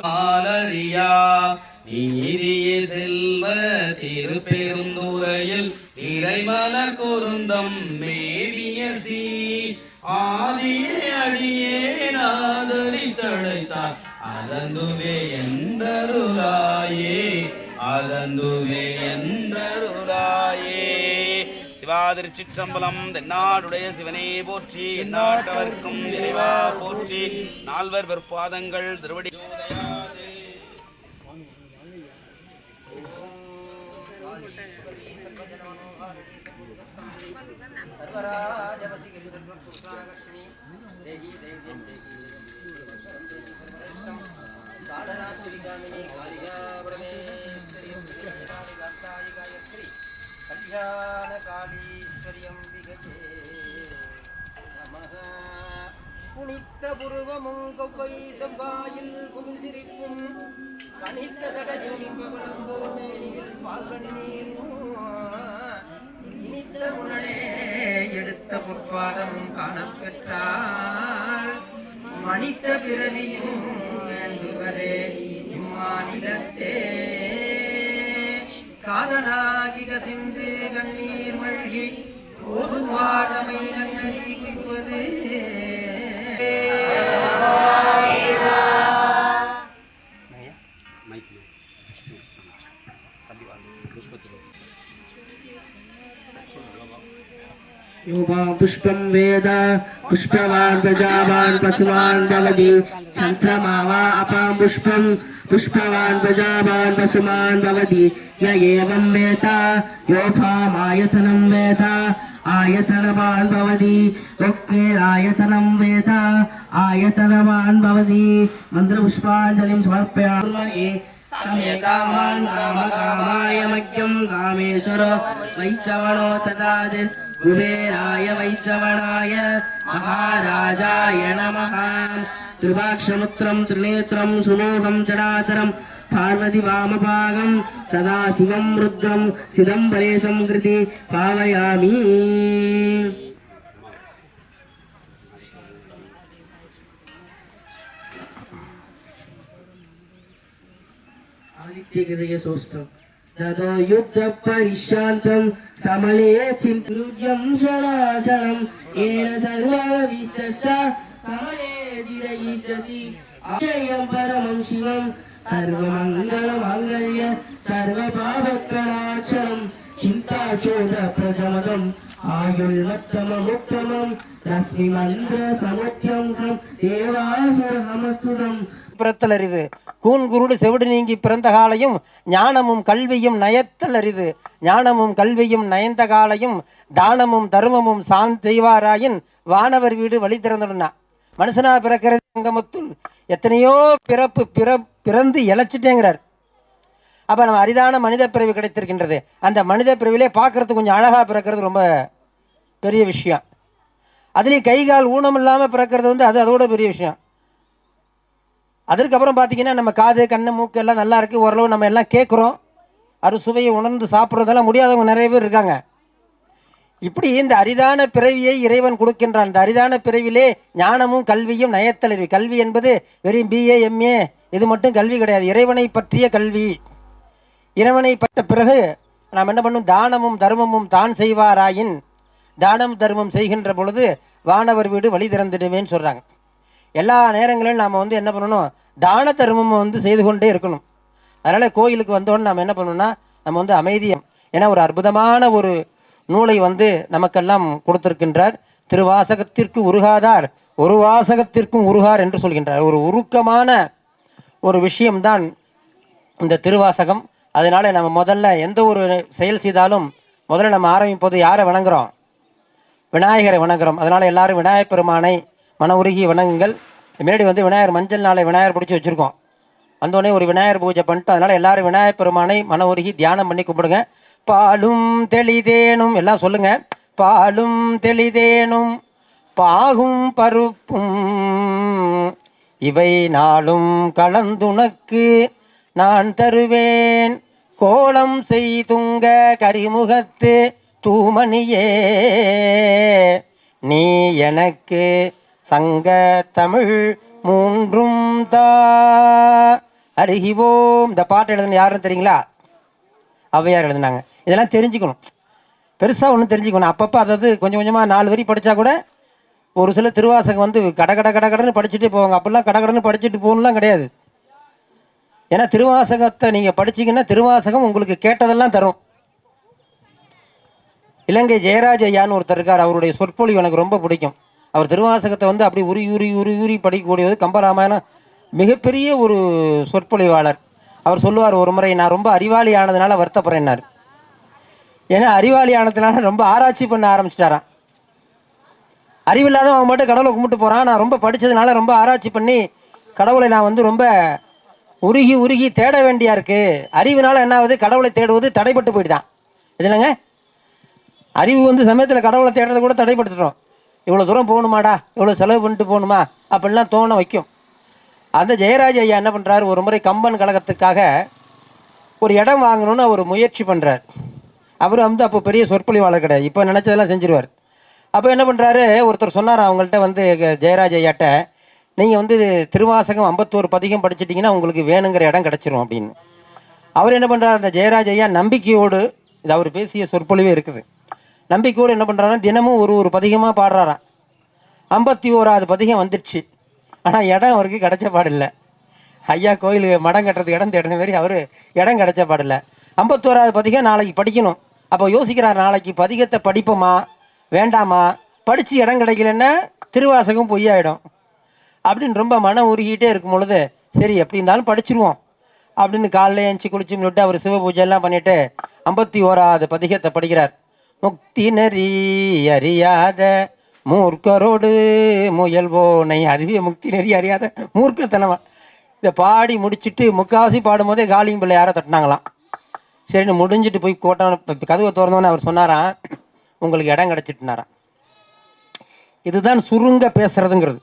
மாலரியா நீரிய செல்வ திருப்பெருந்துறையில் இறைமலர் குருந்தம் மேவியசி ஆதியே அடியே நாதலி தழைத்தார் அதந்துவே என்றருளாயே அதந்துவே என்றருளாயே. சிவாதிருச்சிற்றம்பலம். தென்னாடுடைய சிவனே போற்றி, எந்நாட்டவர்க்கும் இறைவா போற்றி. நால்வர் வெற்பாதங்கள் திருவடி புனித்த புருவமும் கொவ்வை செவ்வாயில் குமிழ்சிரிப்பும் கனித்த தடையும் மேனியில் பால்கண்ணீரும் இனித்த உடனே எடுத்த பொற்பாதமும் காணப்பெற்றால் மனித பிறவியும் வேண்டுவரே இம்மாநிலத்தே. காதனாகி கசிந்து கண்ணீர் மழ்கி போதுவாடமை நன்னறி குய்ப்பது पुष्पं वेद पुष्पवान् प्रजावान् पशुमान् भवति चन्द्रमावा अपां पुष्पं पुष्पवान् प्रजावान् पशुमान् भवति य एवं वेद योऽपामायतनं वेद आयतनवान् भवति वक्नेरायतनं वेद आयतनवान् भवति. मन्त्रपुष्पाञ्जलिं समर्पयामि. कामान् कामकामाय मह्यं कामेश्वर वैश्रवणो तथा कुबेराय वैश्रवणाय महाराजाय नमः. त्रिभाक्षमुत्रं त्रिनेत्रं सुमोहं जडातरं पार्वती वामभागं सदाशिवं रुद्रं सिदम्बरेशं कृति पावयामि. ततो युद्ध परिशान्तं समले सिंहृज्यं शनाशनं येन सर्वविष्टस्य समले जिरयिष्यसि अक्षयं परमं शिवं सर्वमङ्गलमाङ्गल्य सर्वपापकनाशनं चिन्ताचोदप्रशमदम् आयुर्मत्तममुत्तमं रश्मिमन्द्रसमुद्यं देवासुरहमस्तुतम्. பிறத்தல் அரிது கூன் குருடு செவிடு நீங்கி பிறந்த காலையும் ஞானமும் கல்வியும் நயத்தல் அரிது ஞானமும் கல்வியும் நயந்த காலையும் தானமும் தர்மமும் சான் செய்வாராயின் வானவர் வீடு வழி திறந்துடனா. மனுஷனா பிறக்கிறது சங்கமத்துள் எத்தனையோ பிறந்து இழைச்சிட்டேங்கிறார். அப்ப நம்ம அரிதான மனித பிறவி கிடைத்திருக்கின்றது. அந்த மனித பிறவிலே பார்க்கறதுக்கு கொஞ்சம் அழகா பிறக்கிறது ரொம்ப பெரிய விஷயம். அதுலேயும் கை கால் ஊனம் இல்லாமல் பிறக்கிறது அதோட பெரிய விஷயம். அதற்கப்புறம் பார்த்தீங்கன்னா நம்ம காது கண்ணு மூக்கு எல்லாம் நல்லா இருக்குது, ஓரளவு நம்ம எல்லாம் கேட்குறோம், அறுசுவையை உணர்ந்து சாப்பிட்றதெல்லாம் முடியாதவங்க நிறைய பேர் இருக்காங்க. இப்படி இந்த அரிதான பிறவியை இறைவன் கொடுக்கின்றான். இந்த அரிதான பிறவிலே ஞானமும் கல்வியும் நயத்தலறிவு. கல்வி என்பது வெறும் பிஏ எம்ஏ இது மட்டும் கல்வி கிடையாது. இறைவனை பற்றிய கல்வி. இறைவனை பற்ற பிறகு நாம் என்ன பண்ணும்? தானமும் தர்மமும் தான் செய்வாராயின் தானம் தர்மம் செய்கின்ற பொழுது வானவர் வீடு வழி திறந்துடுவேன்னு சொல்கிறாங்க. எல்லா நேரங்களிலும் நாம் என்ன பண்ணணும்? தான தர்மம் செய்து கொண்டே இருக்கணும். அதனால் கோயிலுக்கு வந்தோன்னு நாம் என்ன பண்ணணும்னா நம்ம அமைதியம். ஏன்னா ஒரு அற்புதமான ஒரு நூலை நமக்கெல்லாம் கொடுத்திருக்கின்றார். திருவாசகத்திற்கு உருகாதார் ஒரு வாசகத்திற்கும் உருகார் என்று சொல்கின்றார். ஒரு உருக்கமான ஒரு விஷயம்தான் இந்த திருவாசகம். அதனால நம்ம முதல்ல எந்த ஒரு செயல் செய்தாலும் முதல்ல நம்ம ஆரம்பிப்போது யாரை வணங்குறோம்? விநாயகரை வணங்குறோம். அதனால எல்லாரும் விநாயகப் பெருமானை மன உருகி வணங்குங்கள். முன்னாடி விநாயகர் மஞ்சள் நாளை விநாயகர் பிடிச்சி வச்சுருக்கோம். வந்தோடனே ஒரு விநாயகர் பூஜை பண்ணிட்டு அதனால் எல்லாரும் விநாயகப் பெருமானை மன உருகி தியானம் பண்ணி கும்பிடுங்க. பாலும் தெளிதேனும் எல்லாம் சொல்லுங்க. பாலும் தெளிதேனும் பாகும் பருப்பும் இவை நாளும் கலந்துனக்கு நான் தருவேன் கோலம் செய்துங்க கரிமுகத்து தூமணியே நீ எனக்கு சங்க தமிழ் மூன்றும் தா அறிவோம். இந்த பாட்டு எழுதுன யாருன்னு தெரியுங்களா? ஔவையார் எழுதுனாங்க. இதெல்லாம் தெரிஞ்சுக்கணும், பெருசாக ஒன்றும் தெரிஞ்சுக்கணும். அப்பப்போ அதாவது கொஞ்சம் கொஞ்சமாக 4 வரி படித்தா கூட ஒரு சில திருவாசகம் வந்து கடன்னு படிச்சுட்டே போவாங்க. அப்படிலாம் கடன்னு படிச்சுட்டு போகணும்லாம் கிடையாது. ஏன்னா திருவாசகத்தை நீங்கள் படிச்சிங்கன்னா திருவாசகம் உங்களுக்கு கேட்டதெல்லாம் தரும். இலங்கை ஜெயராஜ் ஐயான்னு ஒருத்தர் இருக்கார். அவருடைய சொற்பொழிவு எனக்கு ரொம்ப பிடிக்கும். அவர் திருவாசகத்தை வந்து அப்படி உரி படிக்கக்கூடியது. கம்பராமாயணம் மிகப்பெரிய ஒரு சொற்பொழிவாளர். அவர் சொல்லுவார், ஒரு முறை நான் ரொம்ப அறிவாளி ஆனதுனால வருத்தப்படுறேன்னார். ஏன்னா அறிவாளி ஆனதுனால ரொம்ப ஆராய்ச்சி பண்ண ஆரம்பிச்சிட்டாரான். அறிவில்லாத அவன் மட்டும் கடவுளை கும்பிட்டு போகிறான். நான் ரொம்ப படித்ததுனால ரொம்ப ஆராய்ச்சி பண்ணி கடவுளை நான் வந்து ரொம்ப உருகி தேட வேண்டியா இருக்கு. அறிவுனால என்ன ஆகுது, கடவுளை தேடுவது தடைப்பட்டு போயிட்டுதான். இதுலங்க அறிவு வந்து சமயத்தில் கடவுளை தேடுறது கூட தடைப்படுத்துகிறோம். இவ்வளோ தூரம் போகணுமாடா, இவ்வளோ செலவு பண்ணிட்டு போகணுமா அப்படின்லாம் தோண வைக்கும். அந்த ஜெயராஜ் ஐயா என்ன பண்ணுறாரு, ஒரு முறை கம்பன் கழகத்துக்காக ஒரு இடம் வாங்கணும்னு அவர் முயற்சி பண்ணுறார். அவர் வந்து அப்போ பெரிய சொற்பொழிவாளர் கிடையாது, இப்போ நினச்சதெல்லாம் செஞ்சிருவார். அப்போ என்ன பண்ணுறாரு, ஒருத்தர் சொன்னார் அவங்கள்ட்ட வந்து ஜெயராஜ் ஐயாட்ட, நீங்கள் வந்து திருவாசகம் 51 பதிகம் படிச்சிட்டிங்கன்னா உங்களுக்கு வேணுங்கிற இடம் கிடச்சிரும் அப்படின்னு. அவர் என்ன பண்ணுறாரு, அந்த ஜெயராஜ் ஐயா நம்பிக்கையோடு, இது அவர் பேசிய சொற்பொழிவே இருக்குது, நம்பிக்கையோடு என்ன பண்ணுறாருன்னா தினமும் ஒரு பதிகமாக பாடுறாராம். 51வது பதிகம் வந்துடுச்சு. ஆனால் இடம் அவருக்கு கிடைச்ச பாடில்லை. ஐயா கோயிலுக்கு மடம் கட்டுறதுக்கு இடம் தேடின மாதிரி அவர் இடம் கிடைச்ச பாடில்லை. 51வது பதிகம் நாளைக்கு படிக்கணும். அப்போ யோசிக்கிறார், நாளைக்கு பதிகத்தை படிப்போமா வேண்டாமா, படித்து இடம் கிடைக்கலன்னா திருவாசகம் பொய்யாயிடும் அப்படின்னு ரொம்ப மனம் உருகிட்டே இருக்கும் பொழுது, சரி எப்படி இருந்தாலும் படிச்சிருவோம் அப்படின்னு காலையில் எழுந்துச்சி குளிச்சு விட்டு அவர் சிவ பூஜையெல்லாம் பண்ணிவிட்டு 51வது பதிகத்தை படிக்கிறார். முக்தி நெறி அறியாத மூர்க்கரோடு முயல்வோனை, அதுவே முக்தி நெறி அறியாத மூர்க்கத்தனமா. இதை பாடி முடிச்சுட்டு முக்காவாசி பாடும்போதே காளியும் பிள்ளை யாரோ தட்டினாங்களாம். சரின்னு முடிஞ்சிட்டு போய் கதவை திறந்தோன்னே அவர் சொன்னாராம், உங்களுக்கு இடம் கிடச்சிட்டுனாராம். இதுதான் சுருங்க பேசுறதுங்கிறது.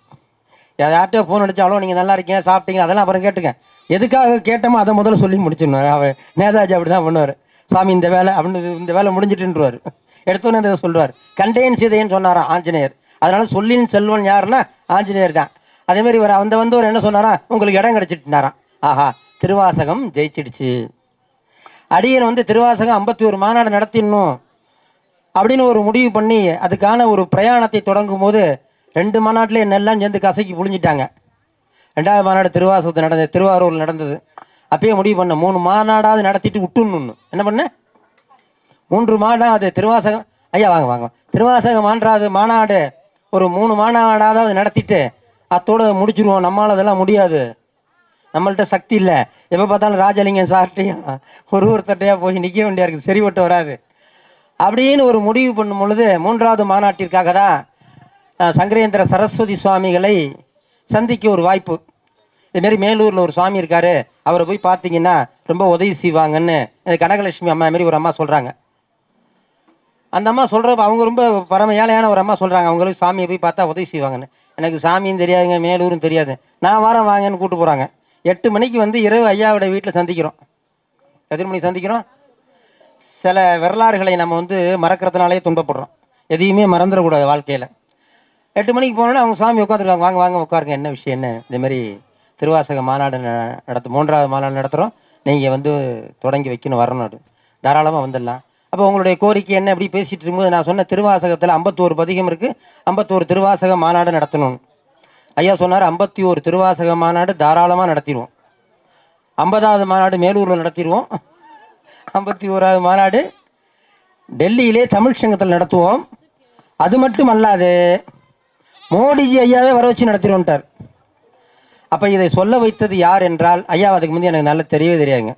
யார்கிட்ட ஃபோன் அடித்தாலும் நீங்கள் நல்லா இருக்கீங்க சாப்பிட்டீங்க அதெல்லாம் அப்புறம் கேட்டுங்க, எதுக்காக கேட்டோமோ அதை முதல்ல சொல்லி முடிச்சிடணும். அவர் நேதாஜி அப்படி தான் பண்ணுவார். சாமி இந்த வேலை அப்படின்னு, இந்த வேலை முடிஞ்சிட்டுருவார். எடுத்தோன்னே அதை சொல்லுவார். கண்டேன் சீதைன்னு சொன்னாராம் ஆஞ்சநேயர். அதனால சொல்லின் செல்வன் யாருன்னா ஆஞ்சநேயர் தான். அதேமாதிரி இவர் வந்தவர் என்ன சொன்னாரா, உங்களுக்கு இடம் கிடச்சிட்டுனாராம். ஆஹா, திருவாசகம் ஜெயிச்சிடுச்சு. அடியன் வந்து திருவாசகம் 51 மாநாடு நடத்திடணும் அப்படின்னு ஒரு முடிவு பண்ணி அதுக்கான ஒரு பிரயாணத்தை தொடங்கும் போது 2 மாநாட்டிலே என்னெல்லாம் சேர்ந்து கசக்கி புழிஞ்சிட்டாங்க. 2வது மாநாடு திருவாசகத்தை நடந்தது, திருவாரூரில் நடந்தது. அப்பயே முடிவு பண்ண 3 மாநாடாவது நடத்திட்டு விட்டுணுன்னு. என்ன பண்ண 3 மாநாடு அது திருவாசகம். ஐயா வாங்க வாங்க, திருவாசக மாநாடு ஒரு 3 மாநாடாவது நடத்திட்டு அத்தோடு முடிச்சிருவோம். நம்மளால் அதெல்லாம் முடியாது, நம்மள்கிட்ட சக்தி இல்லை. எப்போ பார்த்தாலும் ராஜலிங்கம் சார்ட்டையும் ஒருத்தட்டையாக போய் நிற்க வேண்டியா இருக்குது, சரிபட்டு வராது அப்படின்னு ஒரு முடிவு பண்ணும் பொழுது 3வது மாநாட்டிற்காக தான் சங்கரேந்திர சரஸ்வதி சுவாமிகளை சந்திக்க ஒரு வாய்ப்பு. இதுமாரி மேலூரில் ஒரு சுவாமி இருக்கார், அவரை போய் பார்த்தீங்கன்னா ரொம்ப உதவி செய்வாங்கன்னு கனகலட்சுமி அம்மா மாரி ஒரு அம்மா சொல்கிறாங்க. அந்த அம்மா சொல்கிறப்ப அவங்க ரொம்ப பரம ஏழையான ஒரு அம்மா சொல்கிறாங்க, அவங்களுக்கு சாமியை போய் பார்த்தா உதவி செய்வாங்கன்னு. எனக்கு சாமியும் தெரியாதுங்க, மேலூரும் தெரியாது. நான் வாரம் வாங்கன்னு கூப்பிட்டு போகிறாங்க. 8 மணிக்கு வந்து இரவு ஐயாவோட வீட்டில் சந்திக்கிறோம். எத்தனை மணிக்கு சந்திக்கிறோம்? சில வரலாறுகளை நம்ம வந்து மறக்கிறதுனாலே துன்பப்படுறோம். எதையுமே மறந்துடக்கூடாது வாழ்க்கையில். 8 மணிக்கு போனோன்னா அவங்க சாமி உட்காந்துருக்காங்க. வாங்க வாங்க உட்காருங்க, என்ன விஷயம் என்ன, இதேமாரி திருவாசக மாநாடு 3வது மாநாடு நடத்துகிறோம், நீங்கள் வந்து தொடங்கி வைக்கணும், வரணும், தாராளமாக வந்துடலாம். அப்போ உங்களுடைய கோரிக்கை என்ன அப்படி பேசிகிட்டு இருக்கும்போது நான் சொன்ன திருவாசகத்தில் 51 பதிகம் இருக்குது, 51 திருவாசக மாநாடு நடத்தணும். ஐயா சொன்னார் 51 திருவாசக மாநாடு தாராளமாக நடத்திடுவோம். 50வது மாநாடு மேலூரில் நடத்திடுவோம். 51வது மாநாடு டெல்லியிலே தமிழ் சங்கத்தில் நடத்துவோம். அது மட்டும் அல்லாது மோடிஜி ஐயாவே வர வச்சு நடத்திடுவோன்ட்டார். அப்போ இதை சொல்ல வைத்தது யார் என்றால், ஐயா அதுக்கு முந்தைய எனக்கு நல்லா தெரியவே தெரியாதுங்க.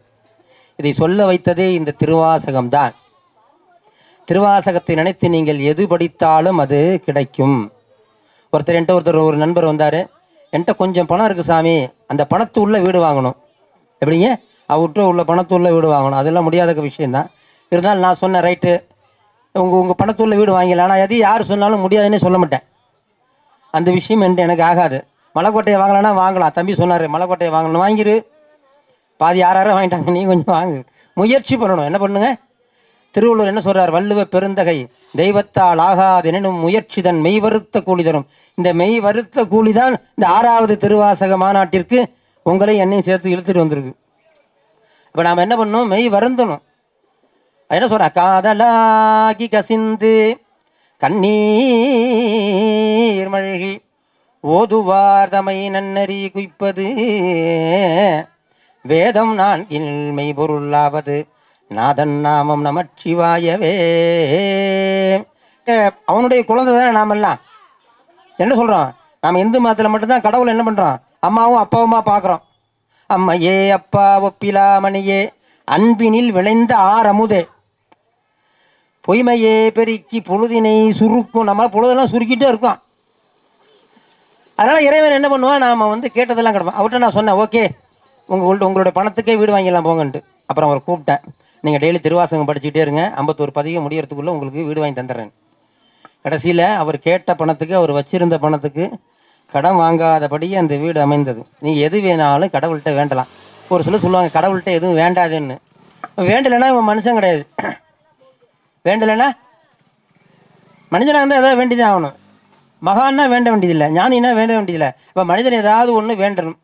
இதை சொல்ல வைத்ததே இந்த திருவாசகம்தான். திருவாசகத்தை நினைத்து நீங்கள் எது படித்தாலும் அது கிடைக்கும். ஒருத்தர் ஒரு நண்பர் வந்தார், என்கிட்ட கொஞ்சம் பணம் இருக்குது சாமி, அந்த பணத்து உள்ள வீடு வாங்கணும். எப்படிங்க, அவர்கிட்ட உள்ள பணத்து உள்ள வீடு வாங்கணும், அதெல்லாம் முடியாத விஷயந்தான். இருந்தாலும் நான் சொன்னேன், ரைட்டு உங்கள் பணத்து உள்ள வீடு வாங்கலாம், ஆனால் எது யார் சொன்னாலும் முடியாதுன்னு சொல்ல மாட்டேன். அந்த விஷயம் எனக்கு ஆகாது. மலைக்கோட்டையை வாங்கலான்னா வாங்கலாம். தம்பி சொன்னார் மலைக்கோட்டையை வாங்கணும், வாங்கிரு. பாதி யாரும் வாங்கிட்டாங்க, நீ கொஞ்சம் வாங்கு. முயற்சி பண்ணணும். என்ன பண்ணுங்க, திருவள்ளுவர் என்ன சொல்றார், வள்ளுவ பெருந்தகை தெய்வத்தால் ஆகாதெனும் முயற்சிதன் மெய் வருத்த கூலி தரும். இந்த மெய் வருத்த கூலி தான் இந்த 6வது திருவாசக மாநாட்டிற்கு உங்களை என்னையும் சேர்த்து இழுத்துட்டு வந்திருக்கு. இப்போ நாம் என்ன பண்ணணும்? மெய் வருந்தணும். என்ன சொல்ற? காதலாகி கசிந்து கண்ணீர் மழ்கி ஓதுவார் தமை நன்னறி குய்ப்பது வேதம் நான் இன்மை பொருளாவது நாதன் நாமம் நமச்சிவாயவே. அவனுடைய குழந்தை தானே நாமெல்லாம். என்ன சொல்கிறோம்? நாம் இந்து மதத்தில் மட்டும்தான் கடவுளை என்ன பண்ணுறோம்? அம்மாவும் அப்பாவுமா பார்க்குறோம். அம்மையே அப்பா ஒப்பிலாமணியே அன்பினில் விளைந்த ஆரமுதே பொய்மையே பெருக்கி பொழுதினை சுருக்கும். நம்ம பொழுதெல்லாம் சுருக்கிட்டே இருக்கோம். அதனால் இறைவன் என்ன பண்ணுவான்? நாம் வந்து கேட்டதெல்லாம் கிடப்போம். அவர்கிட்ட நான் சொன்னேன், ஓகே உங்களுடைய பணத்துக்கே வீடு வாங்கிடலாம் போங்கன்ட்டு. அப்புறம் அவரை கூப்பிட்டேன், நீங்கள் டெய்லி திருவாசகம் படிச்சுக்கிட்டே இருங்க, 51 பதிகம் முடியறதுக்குள்ளே உங்களுக்கு வீடு வாங்கி தந்துடுறேன். கடைசியில் அவர் கேட்ட பணத்துக்கு, அவர் வச்சிருந்த பணத்துக்கு கடன் வாங்காதபடி அந்த வீடு அமைந்தது. நீங்கள் எது வேணாலும் கடவுள்கிட்ட வேண்டலாம். ஒரு சிலர் சொல்லுவாங்க கடவுள்கிட்ட எதுவும் வேண்டாதுன்னு. வேண்டலைன்னா இவன் மனுஷன் கிடையாது. வேண்டலைன்னா மனிதனாக இருந்தால் எதாவது வேண்டிதான் ஆகணும். மகான்னா வேண்ட வேண்டியதில்லை, ஞானின்னா வேண்ட வேண்டியதில்லை. இப்போ மனிதன் ஏதாவது ஒன்று வேண்டணும்.